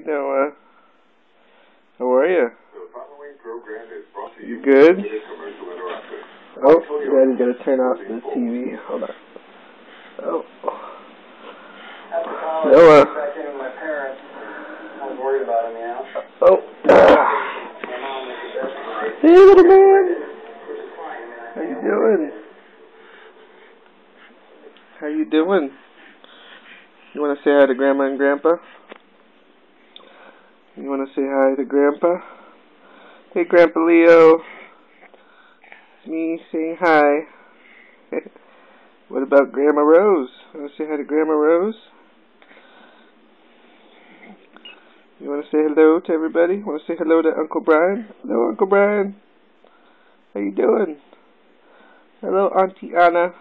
Noah. How are you? You good? Oh, Daddy's gotta turn off the TV. Hold on. Oh. Noah. Oh. Hey, little man. How you doing? How you doing? You want to say hi to Grandma and Grandpa? You want to say hi to Grandpa? Hey, Grandpa Leo. It's me saying hi. What about Grandma Rose? Want to say hi to Grandma Rose? You want to say hello to everybody? Want to say hello to Uncle Brian? Hello, Uncle Brian. How you doing? Hello, Auntie Anna.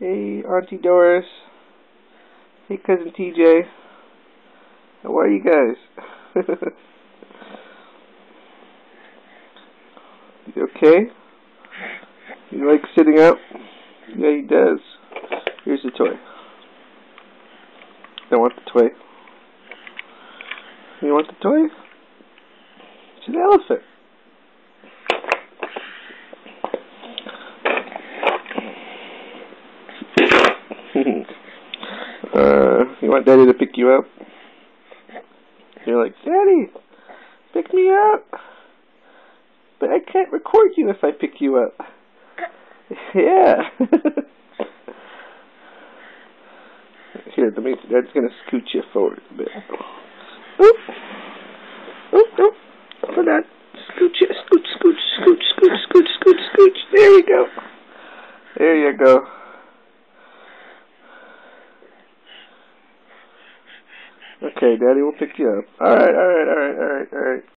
Hey, Auntie Doris. Hey, Cousin TJ. How are you guys? You okay? You like sitting up? Yeah, he does. Here's the toy. I want the toy. You want the toy? It's an elephant. You want Daddy to pick you up? You're like, Daddy, pick me up. But I can't record you if I pick you up. Yeah. Here, Dad's gonna scoot you forward a bit. Oop. Oop, oop. Hold on. Scooch you. Scooch, scooch, scooch, scooch, scooch, scooch, scooch. There you go. There you go. Okay, Daddy will pick you up. Alright, alright.